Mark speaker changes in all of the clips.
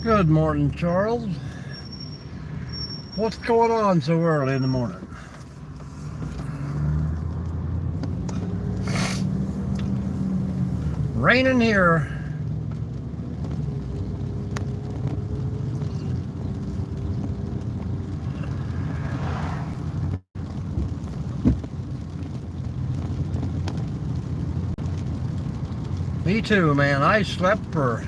Speaker 1: Good morning, Charles. What's going on so early in the morning? Raining here. Me too, man. I slept for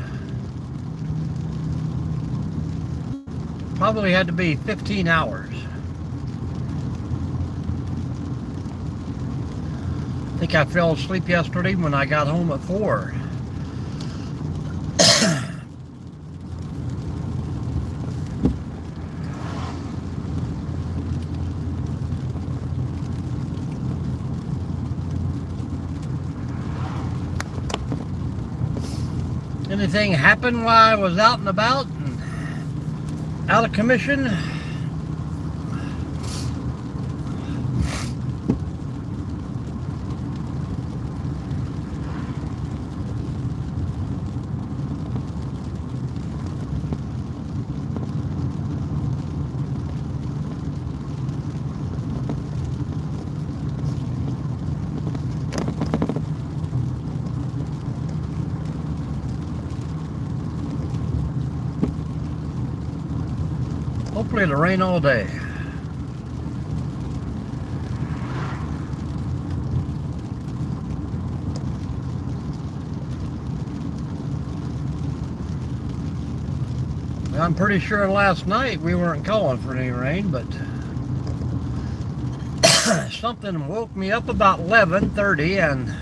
Speaker 1: probably had to be 15 hours. I think I fell asleep yesterday when I got home at 4. Anything happened while I was out and about and out of commission? Hopefully it'll rain all day. I'm pretty sure last night we weren't calling for any rain, but something woke me up about 11:30 and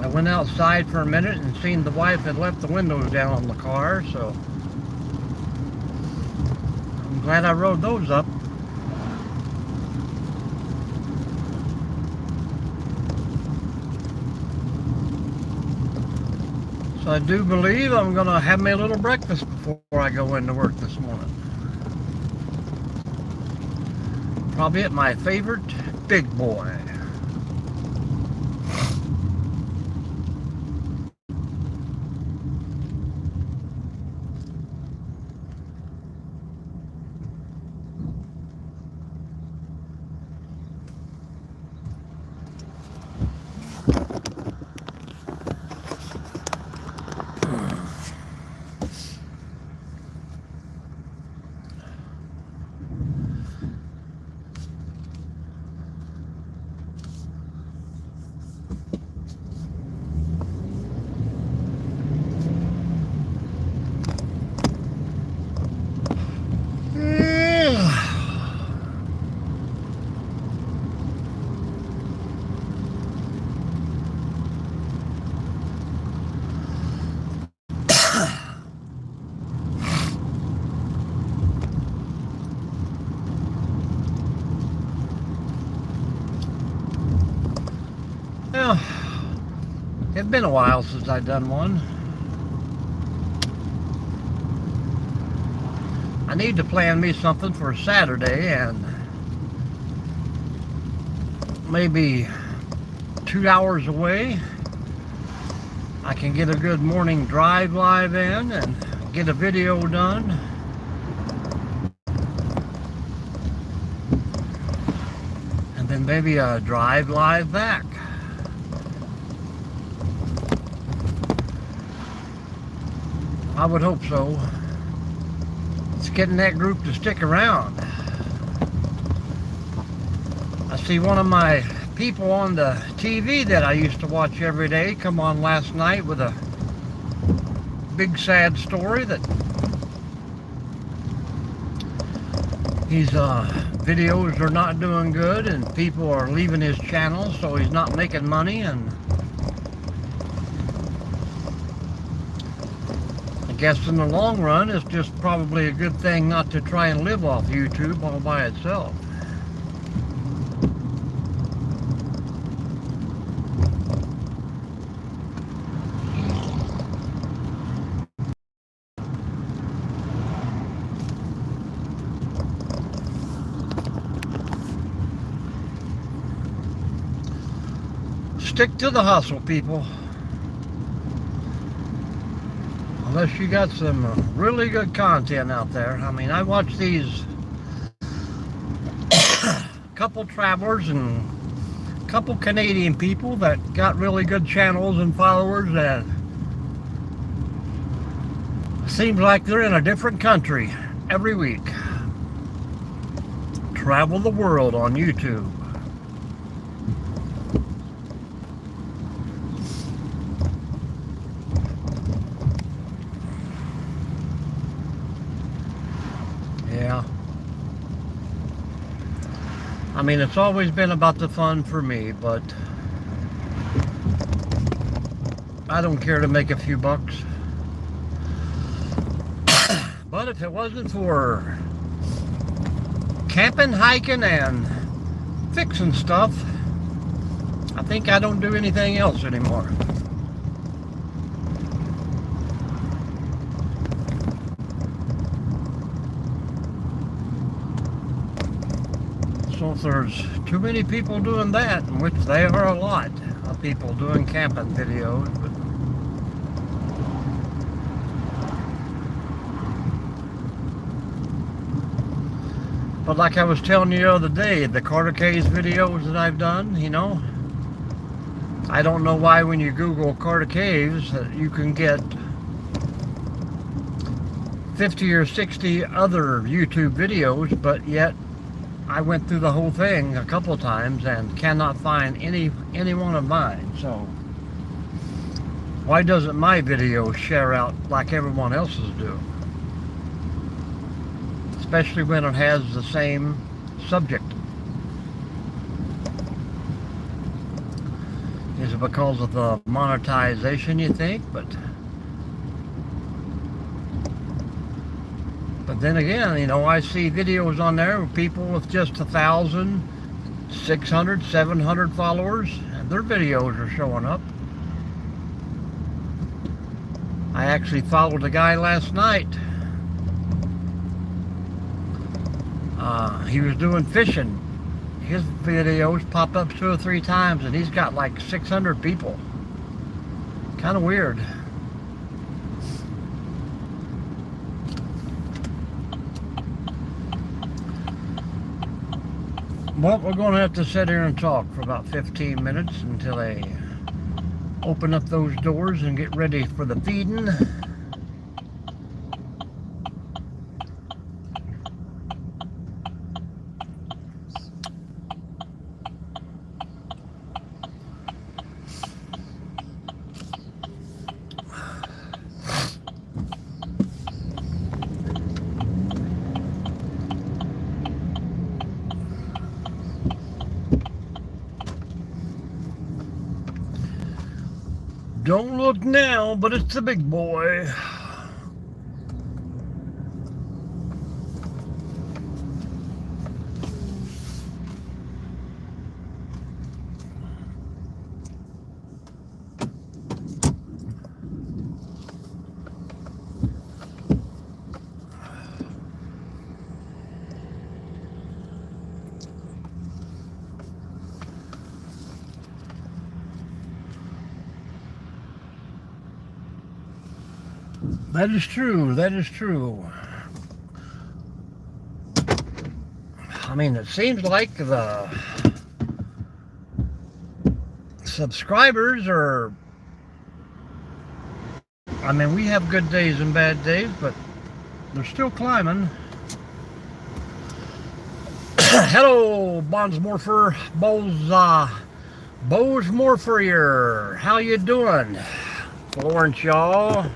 Speaker 1: I went outside for a minute and seen the wife had left the windows down on the car, so I'm glad I rode those up. So I do believe I'm going to have me a little breakfast before I go into work this morning. Probably at my favorite Big Boy. Well, it's been a while since I've done one. I need to plan me something for Saturday and maybe 2 hours away. I can get a good morning drive live in and get a video done. And then maybe a drive live back. I would hope so. It's getting that group to stick around. I see one of my people on the TV that I used to watch every day come on last night with a big sad story that his videos are not doing good and people are leaving his channel, so he's not making money. And I guess in the long run it's just probably a good thing not to try and live off YouTube all by itself. Stick to the hustle, people. unless you got some really good content out there. I mean, I watch these couple travelers and couple Canadian people that got really good channels and followers that seems like they're in a different country every week. Travel the world on YouTube. Yeah. I mean, it's always been about the fun for me, but I don't care to make a few bucks. But if it wasn't for camping, hiking, and fixing stuff, I think I don't do anything else anymore. So if there's too many people doing that, which there are a lot of people doing camping videos, but like I was telling you the other day, the Carter Caves videos that I've done, you know, I don't know why when you Google Carter Caves that you can get 50 or 60 other YouTube videos, but yet I went through the whole thing a couple times and cannot find any one of mine. So why doesn't my video share out like everyone else's do? Especially when it has the same subject. Is it because of the monetization, you think? But then again, you know, I see videos on there of people with just 1,000, 600, 700 followers, and their videos are showing up. I actually followed a guy last night. He was doing fishing. His videos pop up 2 or 3 times, and he's got like 600 people. Kind of weird. Well, we're going to have to sit here and talk for about 15 minutes until they open up those doors and get ready for the feeding. Don't look now, but it's the big boy. That is true. That is true. I mean, it seems like the subscribers are, I mean, we have good days and bad days, but they're still climbing. Hello, Bonsmorpher, Bose Morpher. How you doing? Florence, y'all.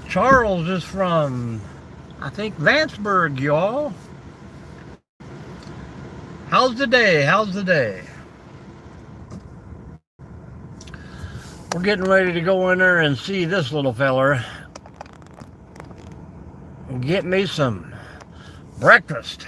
Speaker 1: Charles is from, I think, Vanceburg, y'all. How's the day? How's the day? We're getting ready to go in there and see this little feller. Get me some breakfast.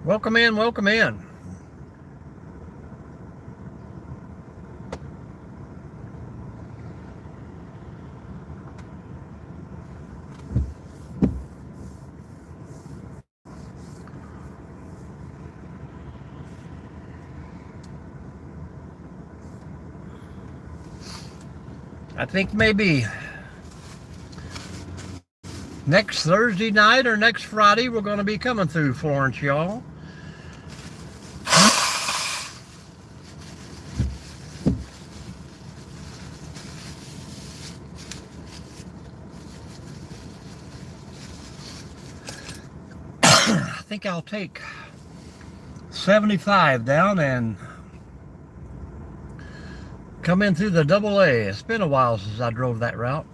Speaker 1: Welcome in, welcome in. I think maybe next Thursday night or next Friday we're going to be coming through Florence, y'all. I think I'll take 75 down and come in through the AA. It's been a while since I drove that route.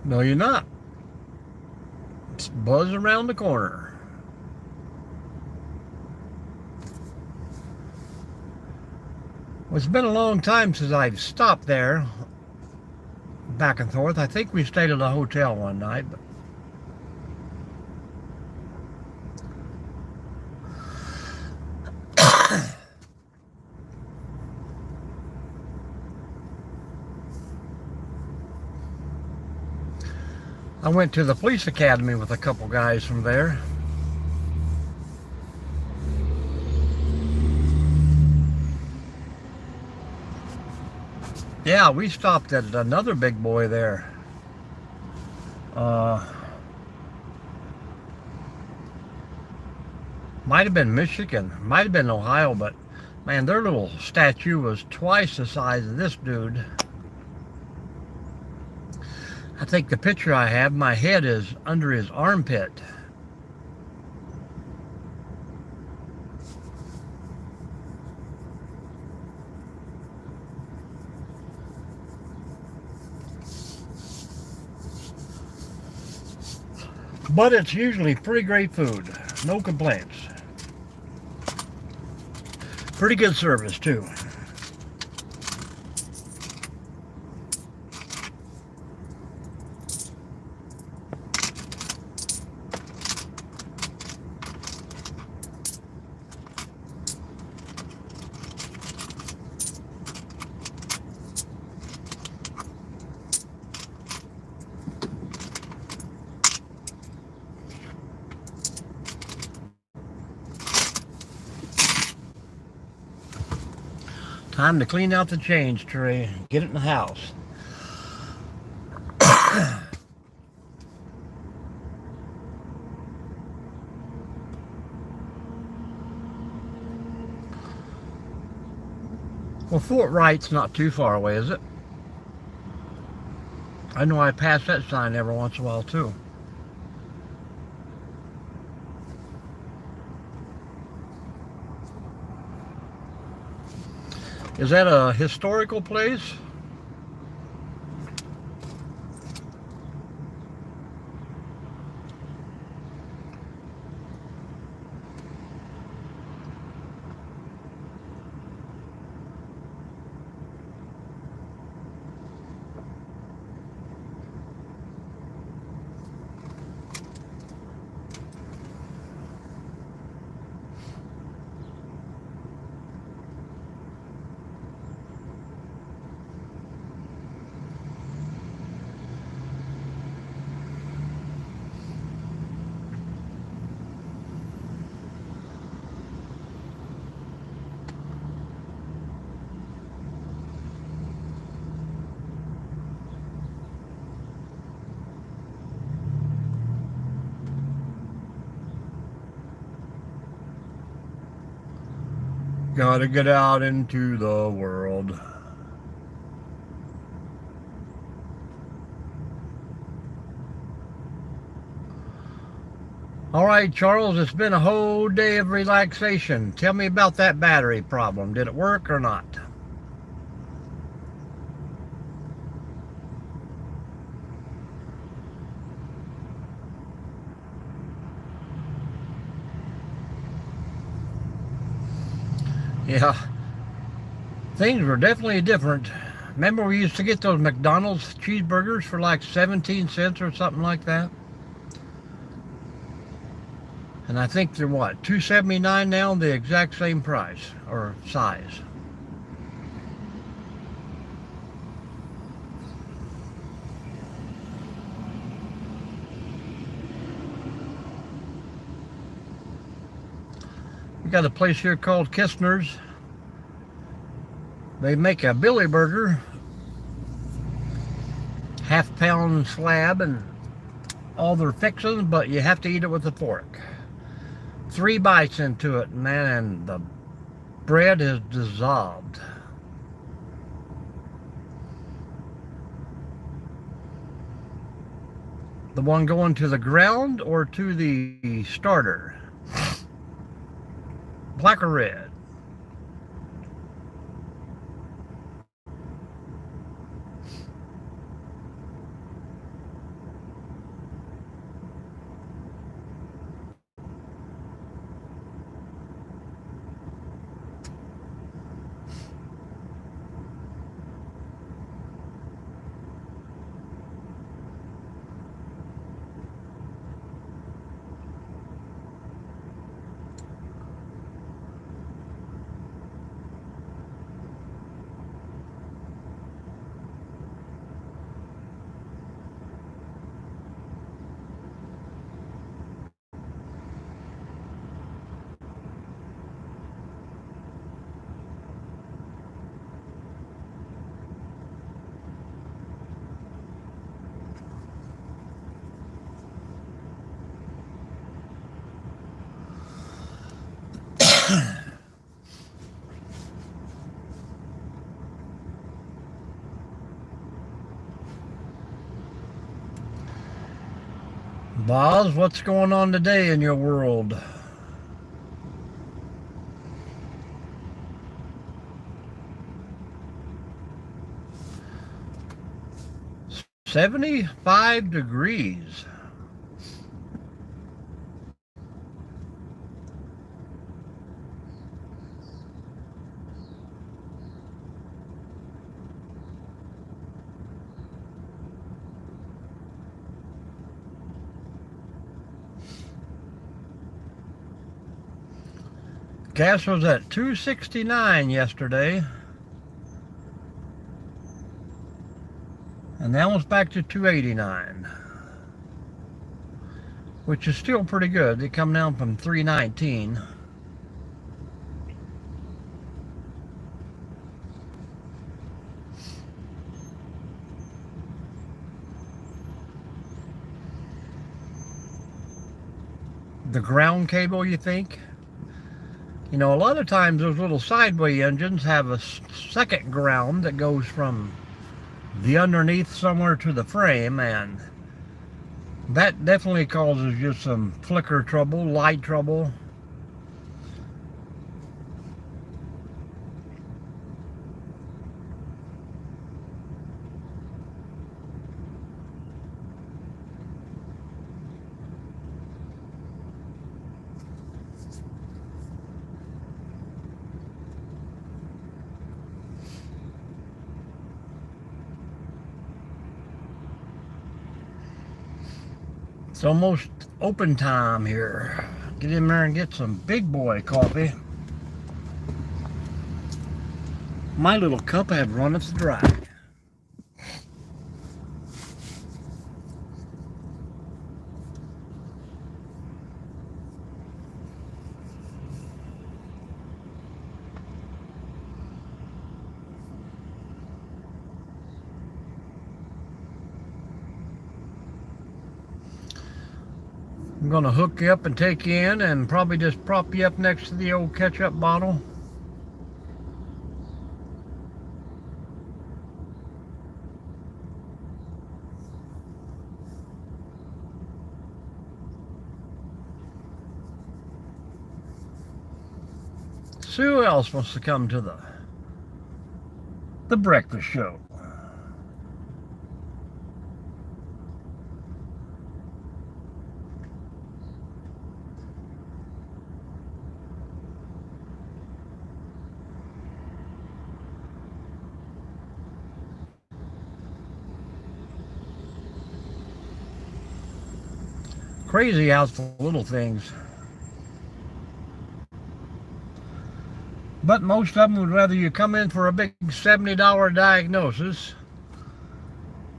Speaker 1: No, you're not. It's buzzing around the corner. Well, it's been a long time since I've stopped there, back and forth. I think we stayed at a hotel one night, but I went to the police academy with a couple guys from there. Yeah, we stopped at another big boy there. Might have been Michigan, might have been Ohio, but man, their little statue was twice the size of this dude. I think the picture I have, my head is under his armpit. But it's usually pretty great food. No complaints. Pretty good service too. Time to clean out the change tray, get it in the house. Well, Fort Wright's not too far away, is it? I know I pass that sign every once in a while too. Is that a historical place? Gotta get out into the world. All right, Charles, it's been a whole day of relaxation. Tell me about that battery problem. Did it work or not? Yeah, things were definitely different. Remember we used to get those McDonald's cheeseburgers for like 17 cents or something like that? And I think they're what, $2.79 now, the exact same price or size. We got a place here called Kistner's. They make a Billy Burger, half-pound slab and all their fixings, but you have to eat it with a fork. 3 bites into it, man, and the bread is dissolved. The one going to the ground or to the starter? Black or red? Boz, what's going on today in your world? $75 degrees. Gas was at $2.69 yesterday. And now it's back to $2.89. Which is still pretty good. They come down from $3.19. The ground cable, you think? You know, a lot of times those little sideway engines have a second ground that goes from the underneath somewhere to the frame, and that definitely causes you some flicker trouble, light trouble. It's almost open time here. Get in there and get some big boy coffee. My little cup had runneth dry. I'm going to hook you up and take you in and probably just prop you up next to the old ketchup bottle. See who else wants to come to the breakfast show. Crazy how it's the little things. But most of them would rather you come in for a big $70 diagnosis,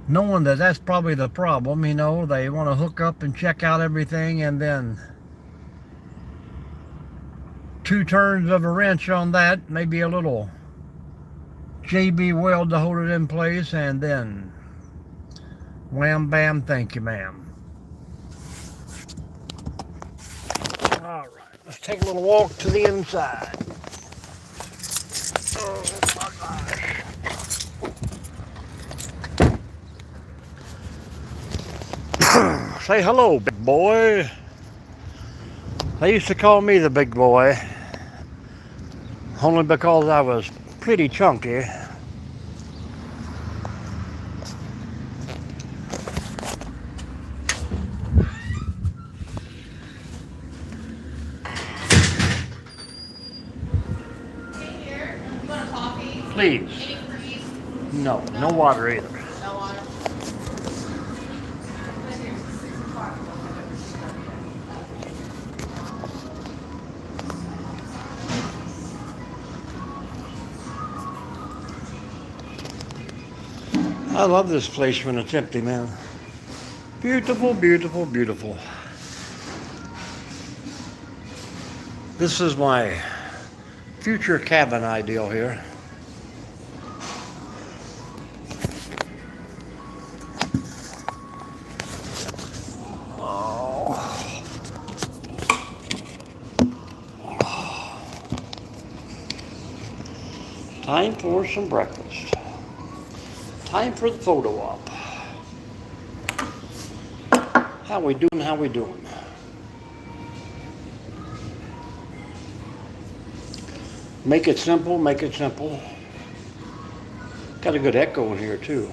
Speaker 1: knowing that that's probably the problem. You know, they want to hook up and check out everything, and then two turns of a wrench on that, maybe a little JB weld to hold it in place, and then wham bam, thank you ma'am. All right, let's take a little walk to the inside. Oh my gosh. Say hello, big boy. They used to call me the big boy, only because I was pretty chunky. Please. No, no water either.
Speaker 2: No water.
Speaker 1: I love this place when it's empty, man. Beautiful, beautiful, beautiful. This is my future cabin ideal here. Time for some breakfast. Time for the photo op. How we doing, how we doing? Make it simple, make it simple. Got a good echo in here too.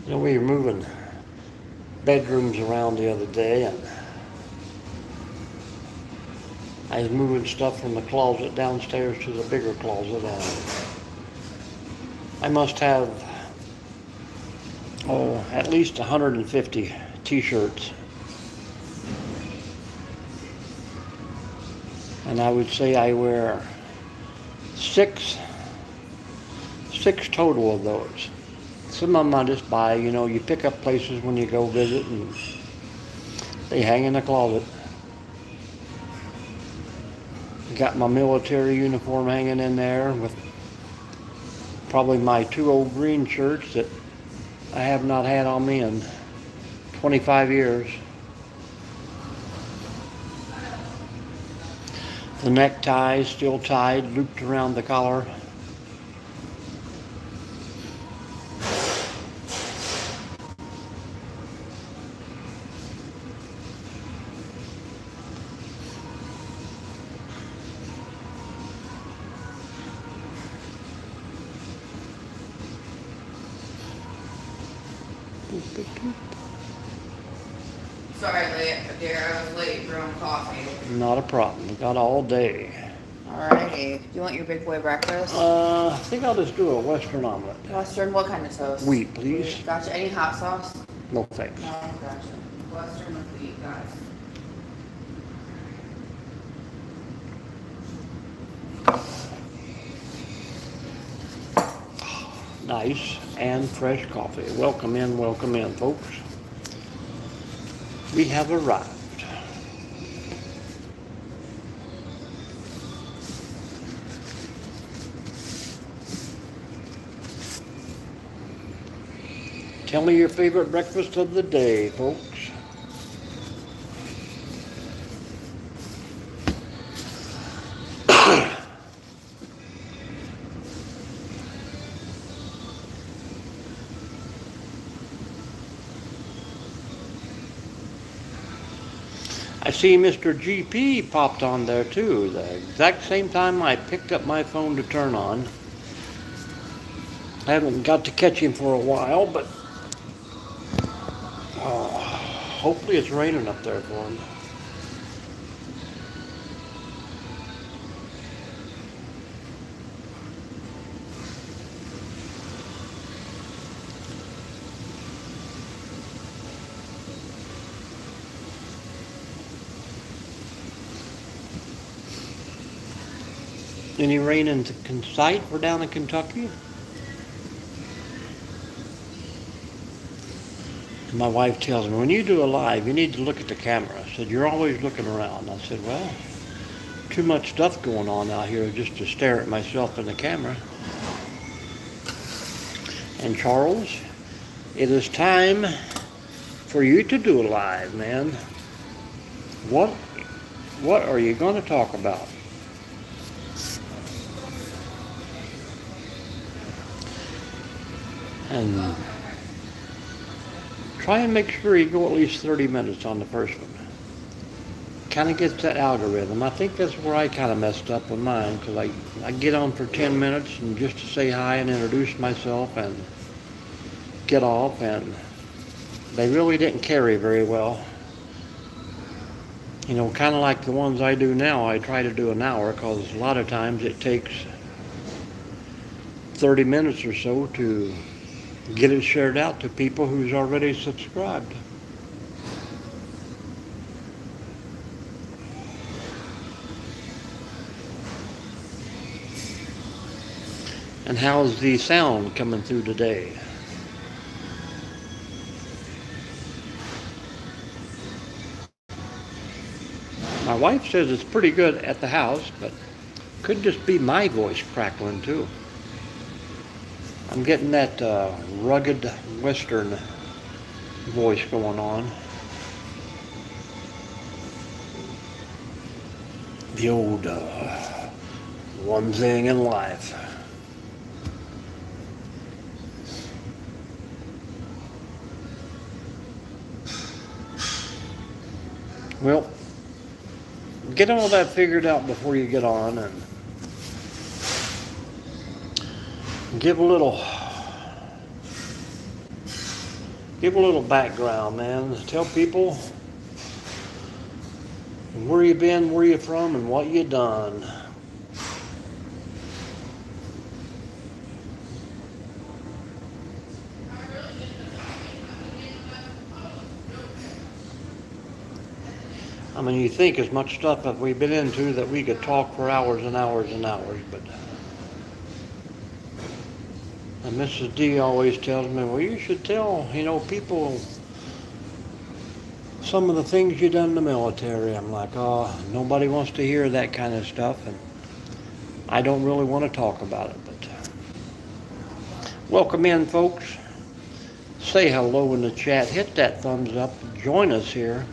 Speaker 1: You know, we were moving bedrooms around the other day, and I was moving stuff from the closet downstairs to the bigger closet, and I must have, at least 150 t-shirts. And I would say I wear six total of those. Some of them I just buy, you know, you pick up places when you go visit and they hang in the closet. Got my military uniform hanging in there with probably my two old green shirts that I have not had on me in 25 years. The necktie is still tied, looped around the collar.
Speaker 2: Sorry, dear, I was late brewing coffee.
Speaker 1: Not a problem. We got all day.
Speaker 2: Alrighty. Do you want your big boy breakfast?
Speaker 1: I think I'll just do a Western omelet.
Speaker 2: Western, what kind of toast?
Speaker 1: Wheat, please.
Speaker 2: Gotcha. Any hot sauce?
Speaker 1: No thanks.
Speaker 2: No, gotcha. Western with wheat, got it.
Speaker 1: Nice and fresh coffee. Welcome in, folks. We have arrived. Tell me your favorite breakfast of the day, folks. I see Mr. GP popped on there too, the exact same time I picked up my phone to turn on. I haven't got to catch him for a while, but hopefully it's raining up there for him. Any rain in sight for down in Kentucky? My wife tells me, when you do a live, you need to look at the camera. I said, you're always looking around. I said, well, too much stuff going on out here just to stare at myself in the camera. And Charles, it is time for you to do a live, man. What are you going to talk about? And try and make sure you go at least 30 minutes on the first one. Kind of gets that algorithm. I think that's where I kind of messed up with mine, because I get on for 10 minutes and just to say hi and introduce myself and get off, and they really didn't carry very well. You know, kind of like the ones I do now, I try to do an hour, because a lot of times it takes 30 minutes or so to get it shared out to people who's already subscribed. And how's the sound coming through today? My wife says it's pretty good at the house, but could just be my voice crackling too. I'm getting that rugged Western voice going on. The old one thing in life. Well, get all that figured out before you get on, and give a little background, man. Tell people where you been, where you from, and what you done. I mean, you think as much stuff that we've been into that we could talk for hours and hours and hours, but and Mrs. D always tells me, well, you should tell, people some of the things you done in the military. I'm like, oh, nobody wants to hear that kind of stuff, and I don't really want to talk about it. But welcome in, folks. Say hello in the chat. Hit that thumbs up. Join us here.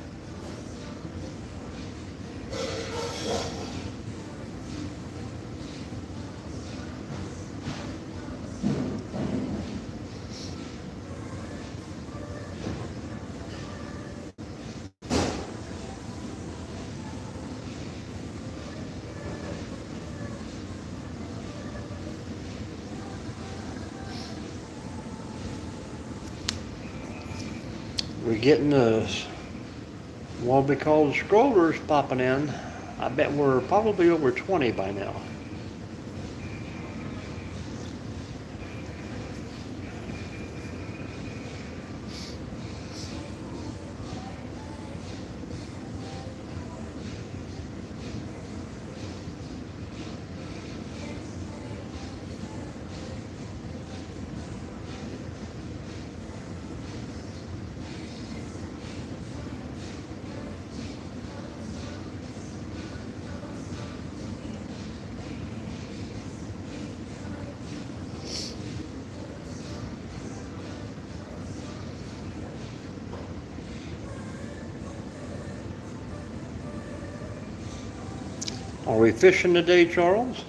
Speaker 1: We're getting what we call the scrollers popping in. I bet we're probably over 20 by now. Are we fishing today, Charles?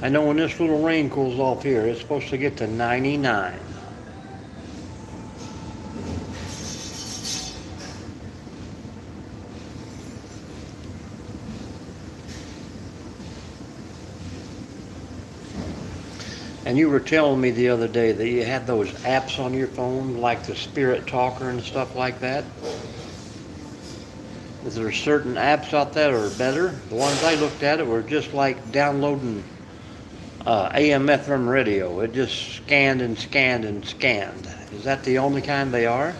Speaker 1: I know when this little rain cools off here, it's supposed to get to 99. And you were telling me the other day that you had those apps on your phone, like the Spirit Talker and stuff like that. Is there certain apps out there that are better? The ones I looked at it were just like downloading AM FM radio. It just scanned and scanned and scanned. Is that the only kind they are?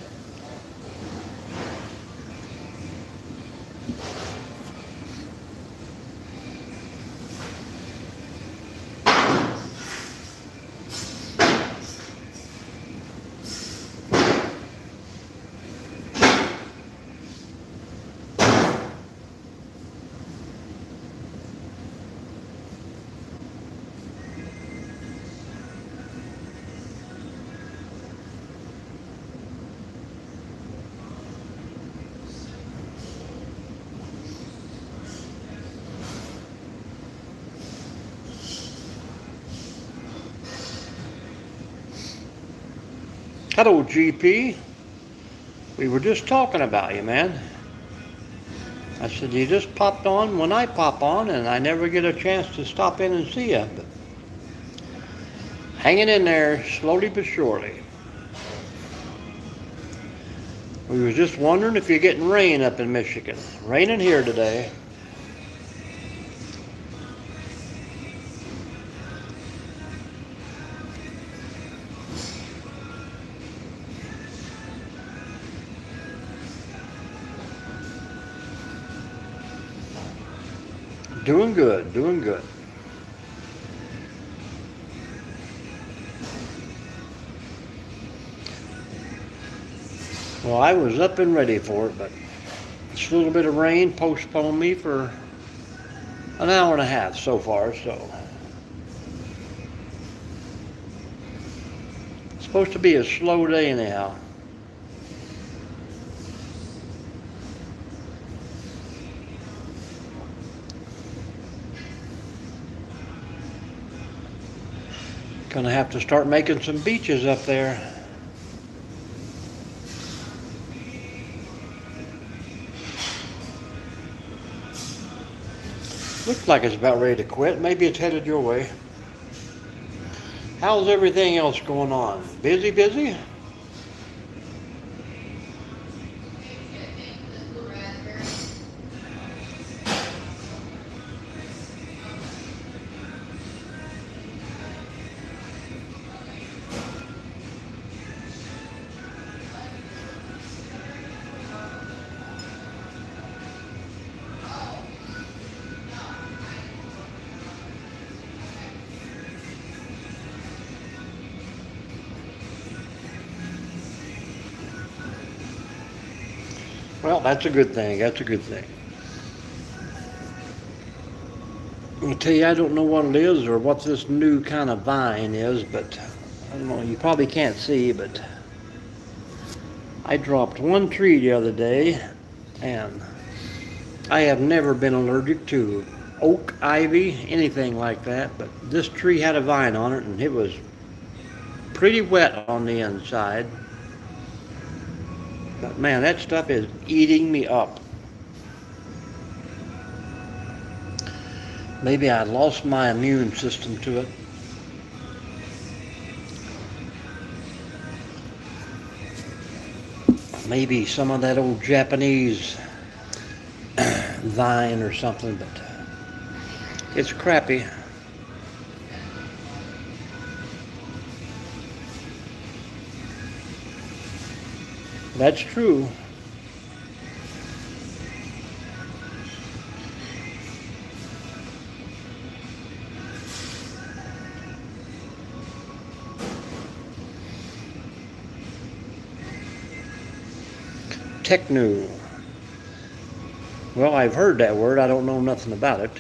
Speaker 1: Hello, GP. We were just talking about you, man. I said, you just popped on when I pop on, and I never get a chance to stop in and see you. But hanging in there, slowly but surely. We were just wondering if you're getting rain up in Michigan. Raining here today. Doing good, doing good. Well, I was up and ready for it, but this little bit of rain postponed me for an hour and a half so far, so. It's supposed to be a slow day anyhow. Gonna have to start making some beaches up there. Looks like it's about ready to quit. Maybe it's headed your way. How's everything else going on? Busy, busy? Well, that's a good thing. That's a good thing. I'll tell you, I don't know what it is or what this new kind of vine is, but I don't know, you probably can't see, but I dropped one tree the other day, and I have never been allergic to oak, ivy, anything like that, but this tree had a vine on it, and it was pretty wet on the inside. But man, that stuff is eating me up. Maybe I lost my immune system to it. Maybe some of that old Japanese vine or something, but it's crappy. That's true. Techno. Well, I've heard that word. I don't know nothing about it.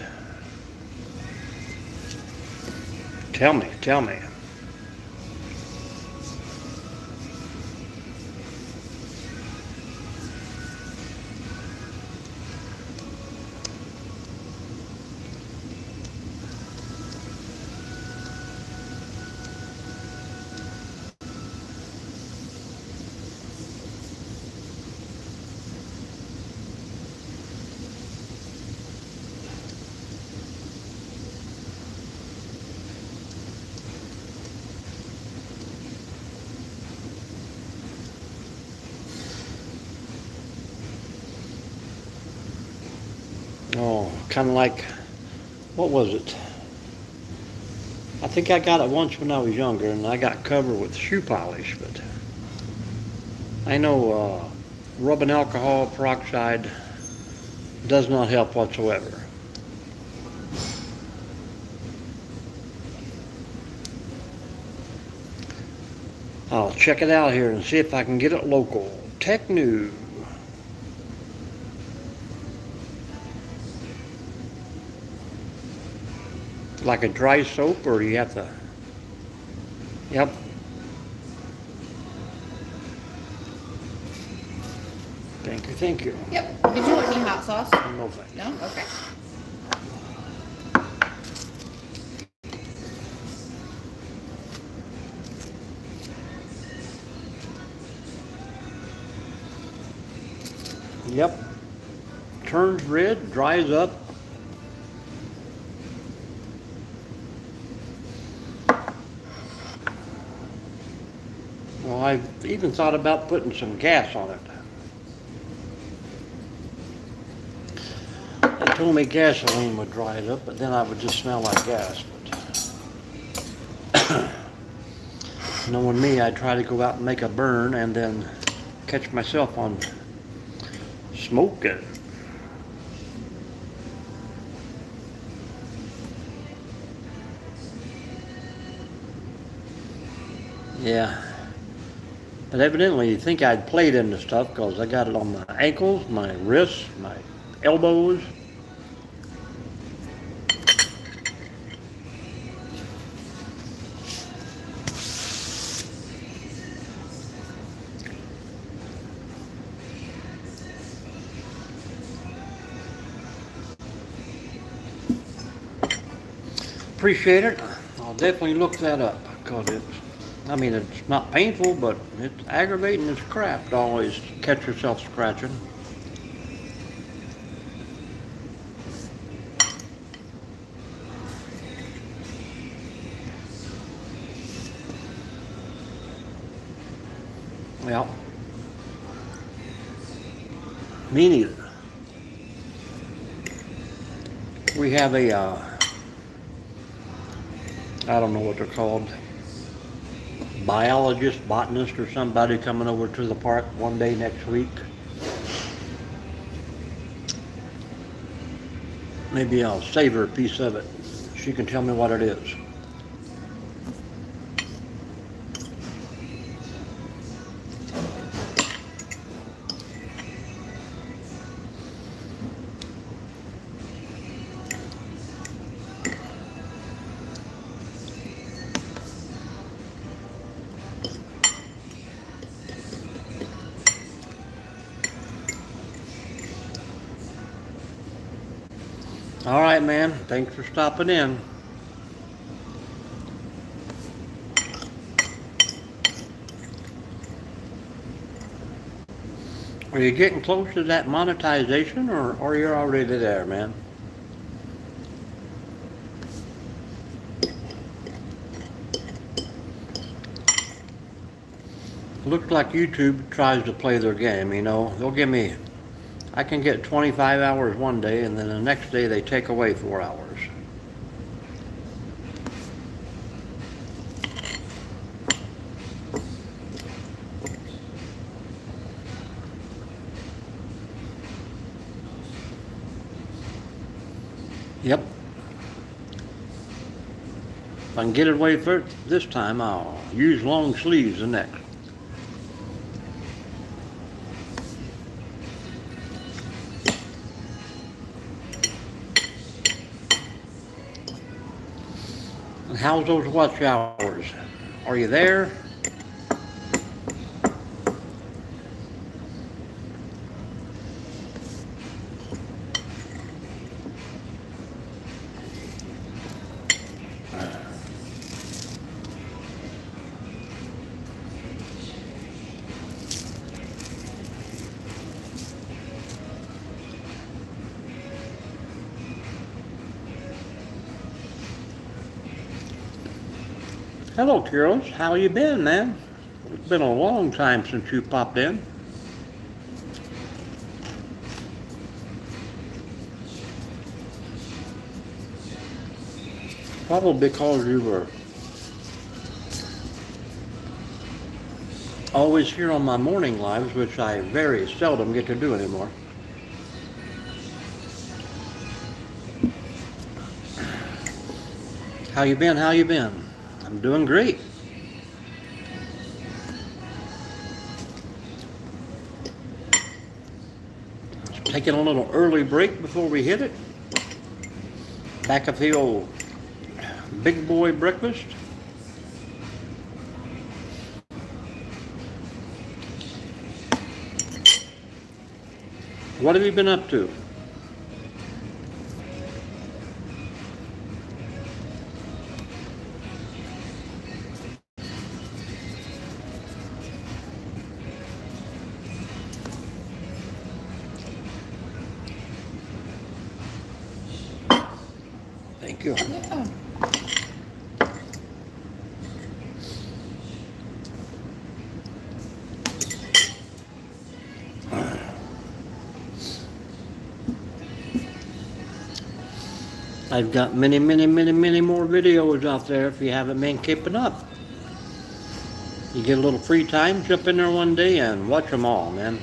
Speaker 1: Tell me, tell me. Oh, kind of like, what was it? I think I got it once when I was younger, and I got covered with shoe polish, but I know rubbing alcohol peroxide does not help whatsoever. I'll check it out here and see if I can get it local. Tecnu. Like a dry soap, or you have to? Yep. Thank you, thank you.
Speaker 2: Yep. Did you want any hot sauce?
Speaker 1: No thanks.
Speaker 2: No? Okay.
Speaker 1: Yep. Turns red, dries up. Well, I've even thought about putting some gas on it. They told me gasoline would dry it up, but then I would just smell like gas. But knowing me, I'd try to go out and make a burn and then catch myself on smoking. Yeah. But evidently you think I'd played in the stuff because I got it on my ankles, my wrists, my elbows. Appreciate it. I'll definitely look that up because it's not painful, but it's aggravating as crap to always catch yourself scratching. Well, me neither. We have a, I don't know what they're called, biologist, botanist, or somebody coming over to the park one day next week. Maybe I'll save her a piece of it. She can tell me what it is. All right, man. Thanks for stopping in. Are you getting close to that monetization, or you're already there, man? Looks like YouTube tries to play their game, you know. They'll give me, I can get 25 hours one day, and then the next day they take away 4 hours. Yep. If I can get it away first this time, I'll use long sleeves the next. And how's those watch hours? Are you there? Hello, Kieros. How you been, man? It's been a long time since you popped in. Probably because you were always here on my morning lives, which I very seldom get to do anymore. How you been? How you been? I'm doing great. Taking a little early break before we hit it. Back of the old big boy breakfast. What have you been up to? Thank you.
Speaker 2: Yeah.
Speaker 1: I've got many more videos out there if you haven't been keeping up. You get a little free time, jump in there one day and watch them all, man.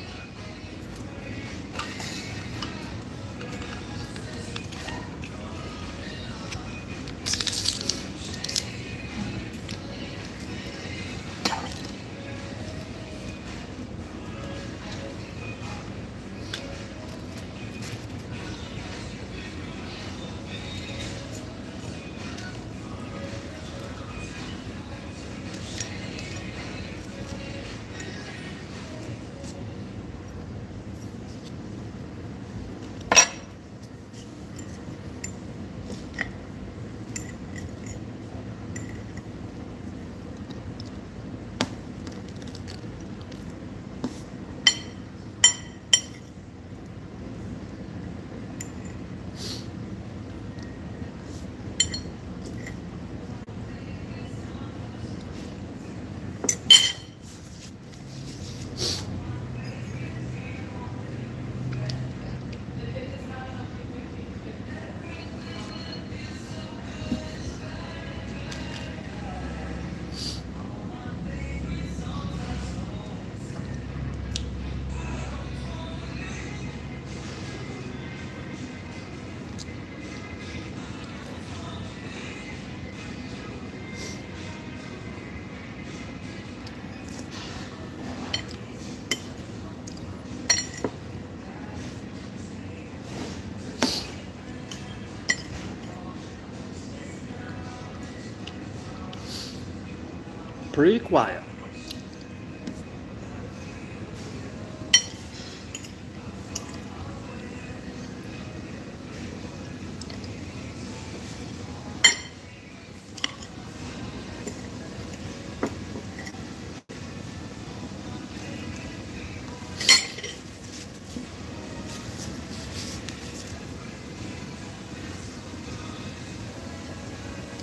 Speaker 1: Pretty quiet.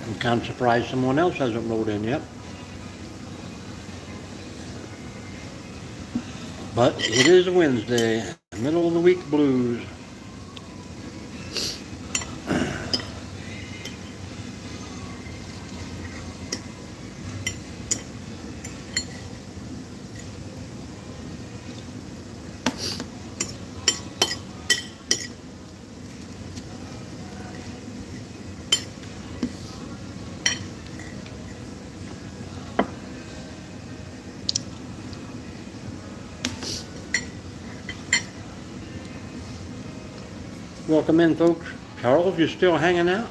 Speaker 1: I'm kind of surprised someone else hasn't rolled in yet. But it is Wednesday, middle of the week blues. Welcome in, folks. Charles, you still hanging out?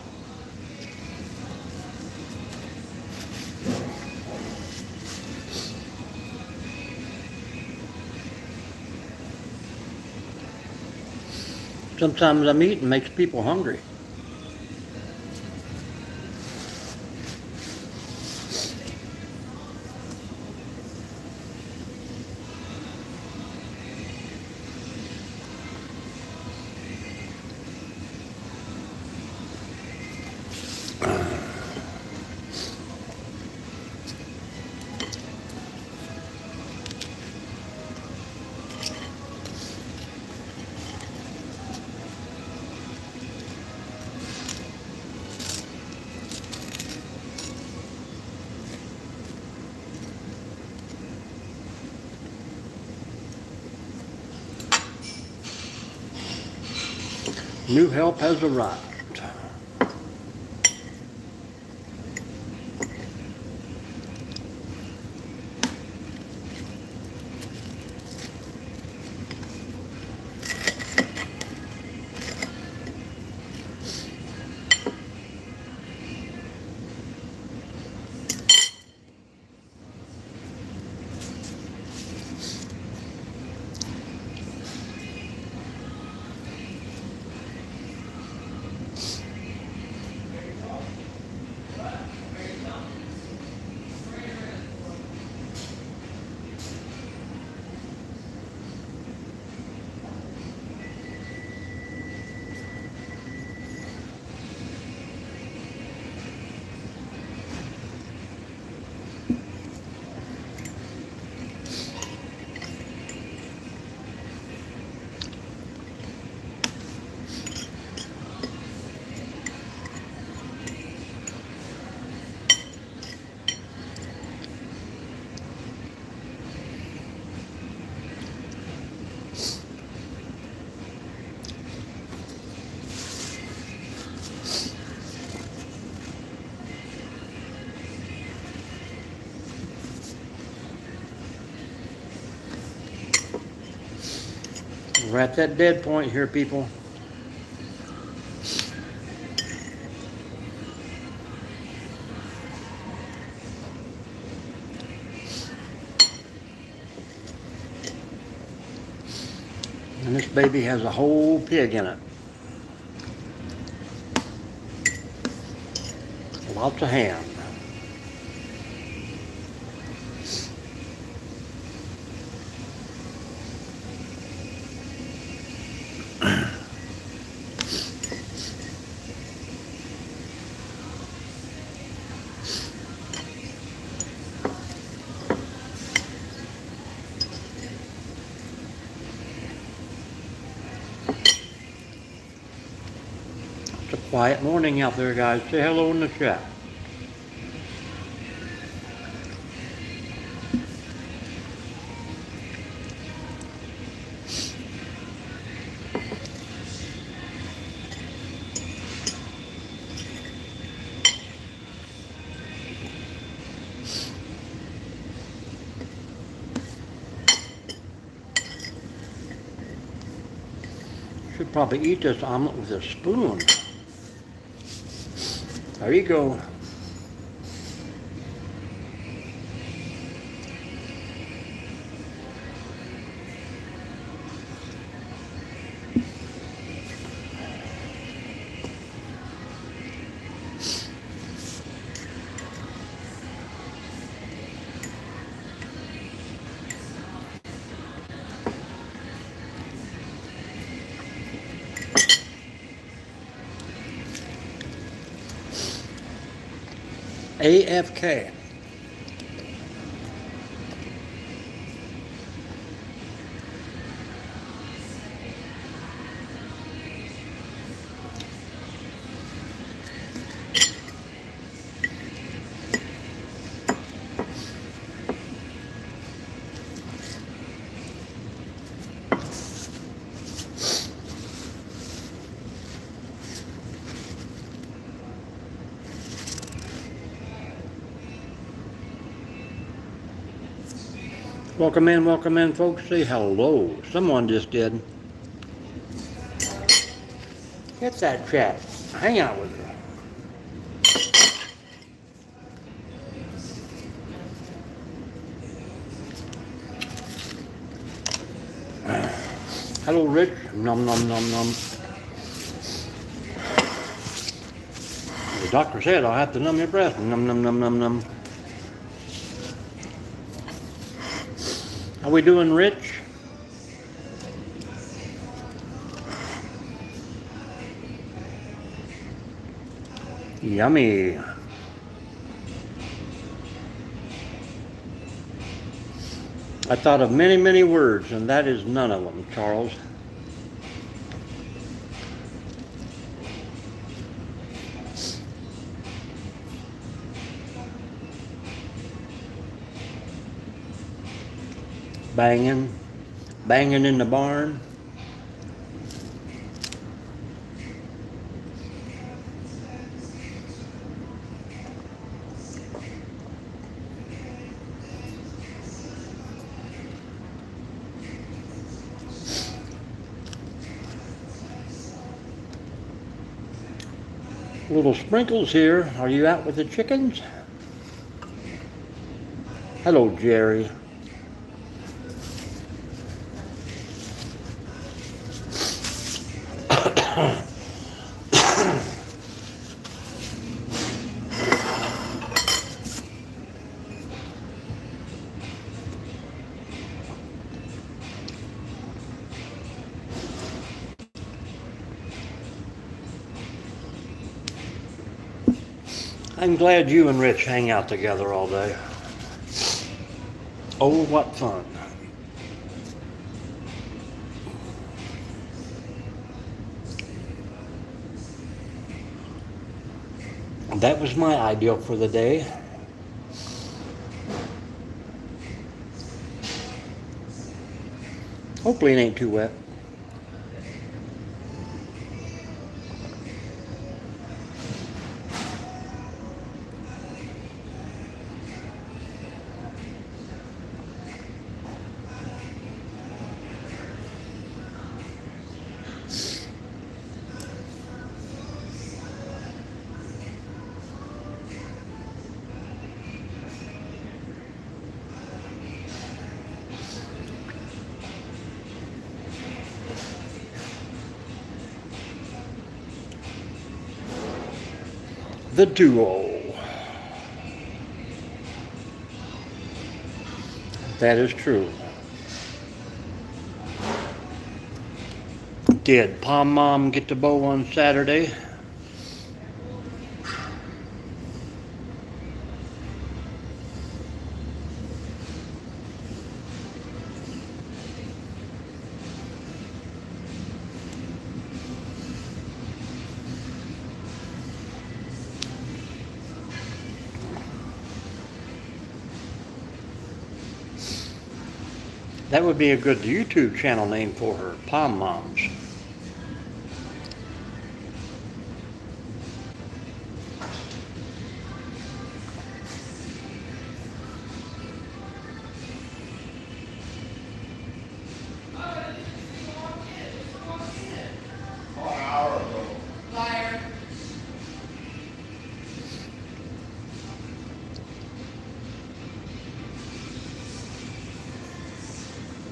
Speaker 1: Sometimes I'm eating makes people hungry. New help has arrived. We're at that dead point here, people. And this baby has a whole pig in it. Lots of ham. It's a quiet morning out there, guys. Say hello in the chat. Should probably eat this omelet with a spoon. There you go. AFK. Welcome in, folks. Say hello. Someone just did. Hit that chat. Hang out with her. Hello, Rich. Nom, nom, nom, nom. The doctor said I'll have to numb your breath. Nom, nom, nom, nom, nom. How we doing, Rich? Yummy. I thought of many, many words, and that is none of them, Charles. Banging in the barn. Little Sprinkles here. Are you out with the chickens? Hello, Jerry. I'm glad you and Rich hang out together all day. Oh, what fun. That was my ideal for the day. Hopefully it ain't too wet. The duo. That is true. Did Pom Mom get to bow on Saturday? That would be a good YouTube channel name for her, Pom Moms.
Speaker 2: Liar.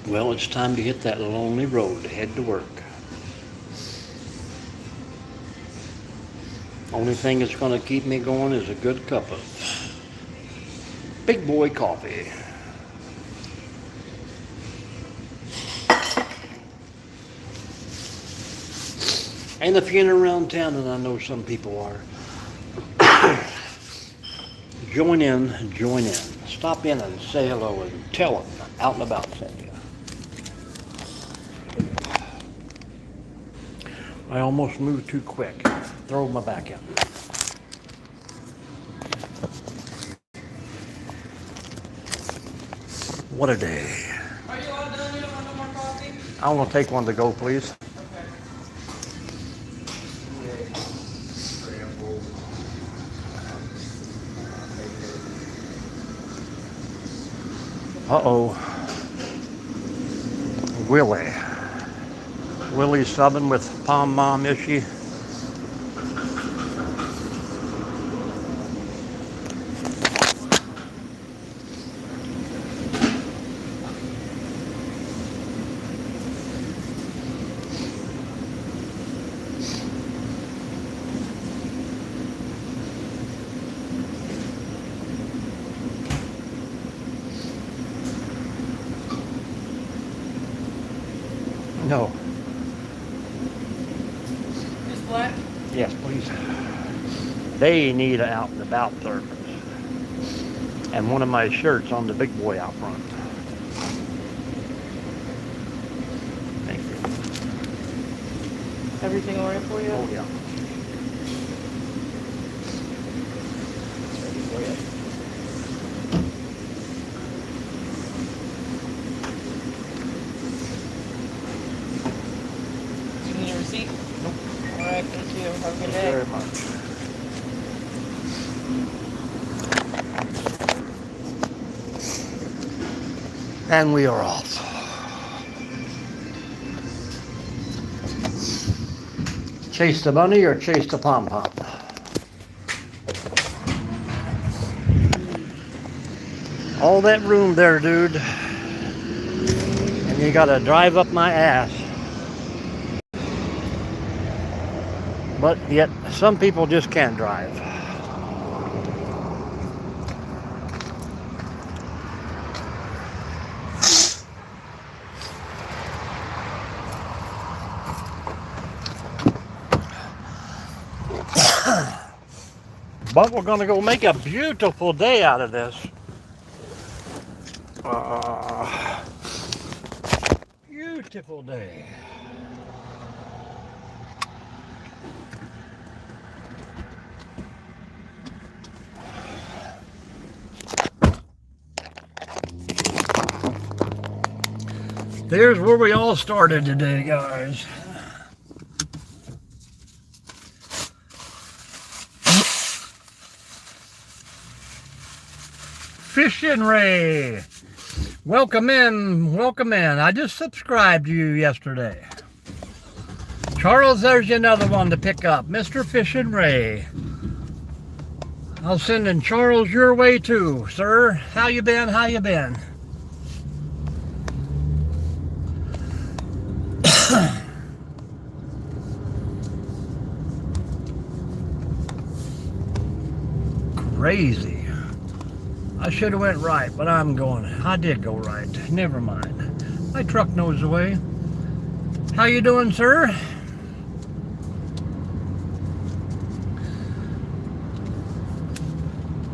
Speaker 1: Well, it's time to hit that lonely road to head to work. Only thing that's going to keep me going is a good cup of Big Boy coffee. And if you're around town, and I know some people are, join in. Stop in and say hello and tell them out and about sent you. I almost moved too quick. Throw my back in. What a day.
Speaker 2: Are you all done? You don't want no more coffee?
Speaker 1: I want to take one to go, please. Uh-oh. Willie's subbing with Pom Mom, is she? No.
Speaker 2: Miss Black?
Speaker 1: Yes, please. They need an out and about service. And one of my shirts on the Big Boy out front. Thank you.
Speaker 2: Everything all right for you?
Speaker 1: Oh, yeah.
Speaker 2: You need a receipt?
Speaker 1: Nope.
Speaker 2: All right, thank you. Have a good
Speaker 1: Thank
Speaker 2: day.
Speaker 1: you very much. And we are off. Chase the bunny or chase the pom-pom? All that room there, dude. And you gotta drive up my ass. But yet, some people just can't drive. But we're gonna go make a beautiful day out of this. Beautiful day. There's where we all started today, guys. Fishing Ray. Welcome in, welcome in. I just subscribed to you yesterday. Charles, there's another one to pick up. Mr. Fishing Ray. I'll send in Charles your way too, sir. How you been? How you been? Crazy. I should have went right, but I'm going. I did go right. Never mind. My truck knows the way. How you doing, sir?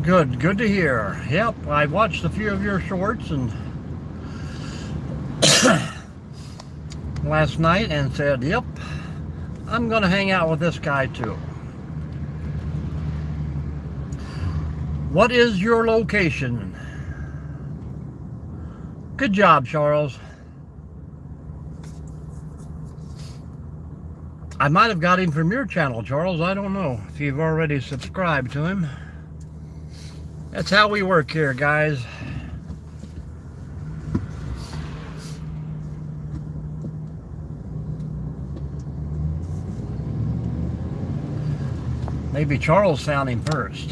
Speaker 1: Good. Good to hear. Yep, I watched a few of your shorts and last night and said, yep, I'm going to hang out with this guy too. What is your location? Good job, Charles. I might have got him from your channel, Charles. I don't know if you've already subscribed to him. That's how we work here, guys. Maybe Charles found him first.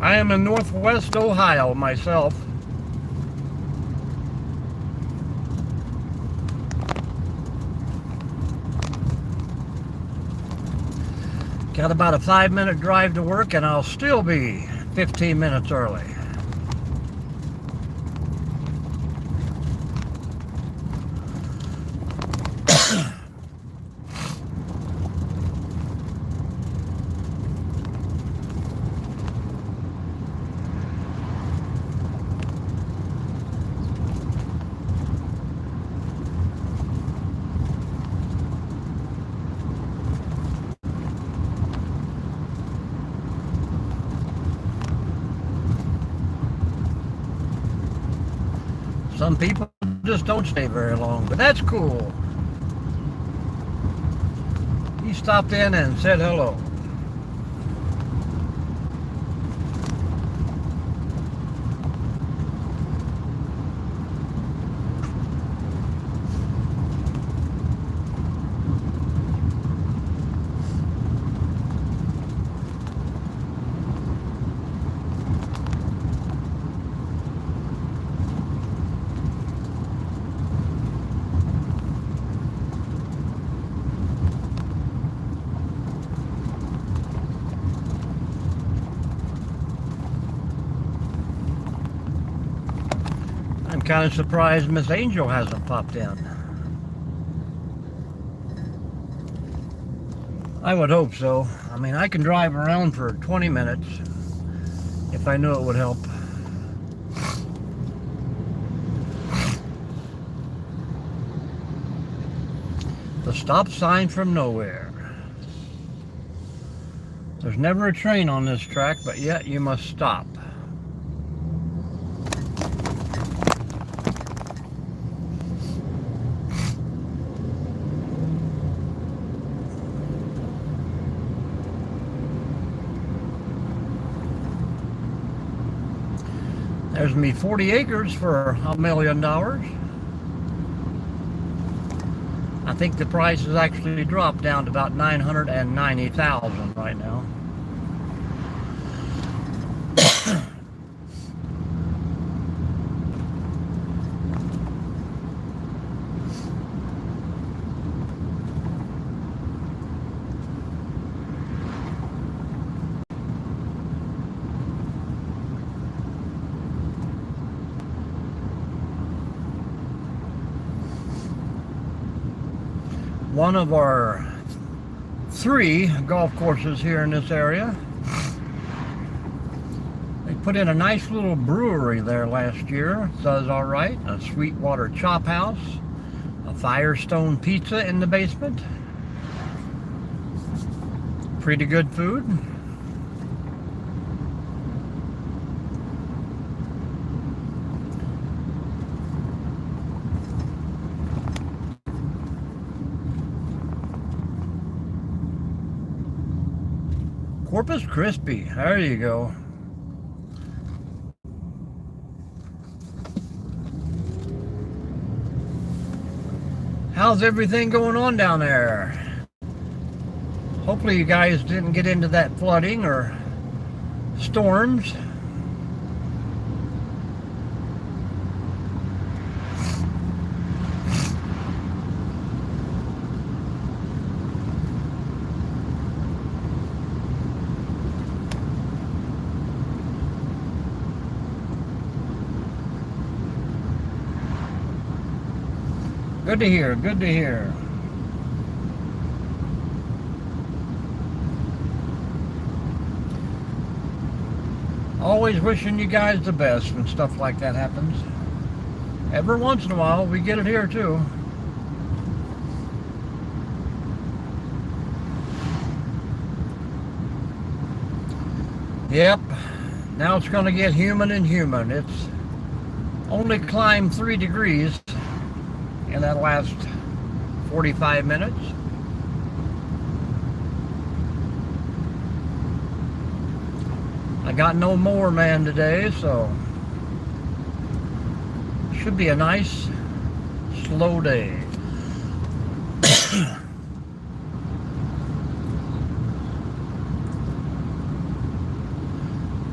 Speaker 1: I am in Northwest Ohio myself. Got about a 5-minute drive to work and I'll still be 15 minutes early. Some people just don't stay very long, but that's cool. He stopped in and said hello. I'm kind of surprised Miss Angel hasn't popped in. I would hope so. I mean, I can drive around for 20 minutes if I knew it would help. The stop sign from nowhere. There's never a train on this track, but yet you must stop. There's me 40 acres for $1 million. I think the price has actually dropped down to about 990,000 right now. One of our 3 golf courses here in this area. They put in a nice little brewery there last year. Does all right. A Sweetwater Chop House, a Firestone Pizza in the basement. Pretty good food. Corpus Christi, there you go. How's everything going on down there? Hopefully you guys didn't get into that flooding or storms. Good to hear, good to hear. Always wishing you guys the best when stuff like that happens. Every once in a while, we get it here too. Yep, now it's going to get human and human. It's only climbed 3 degrees in that last 45 minutes. I got no mower man today, so should be a nice slow day.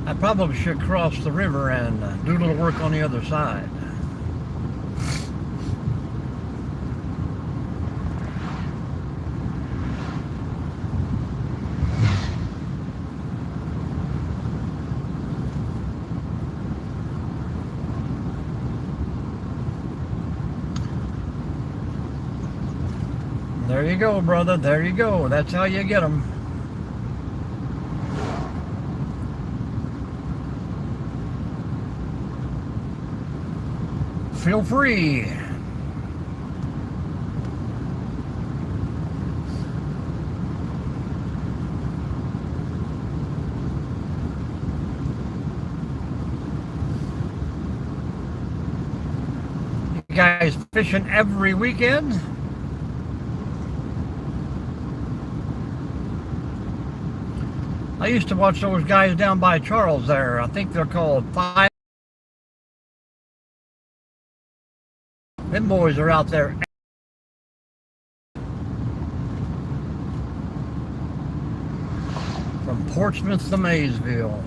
Speaker 1: I probably should cross the river and do a little work on the other side. There you go, brother. There you go. That's how you get them. Feel free. You guys fishing every weekend? I used to watch those guys down by Charles there. I think they're called Five. Them boys are out there. From Portsmouth to Maysville.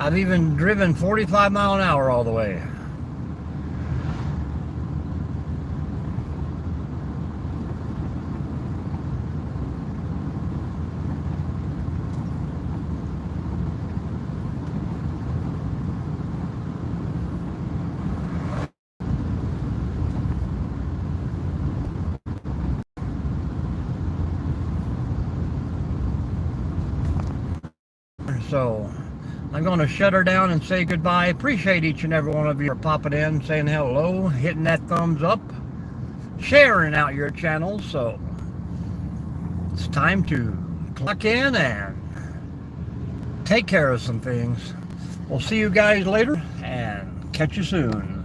Speaker 1: I've even driven 45 mile an hour all the way. So I'm going to shut her down and say goodbye. Appreciate each and every one of you for popping in, saying hello, hitting that thumbs up, sharing out your channel. So it's time to clock in and take care of some things. We'll see you guys later and catch you soon.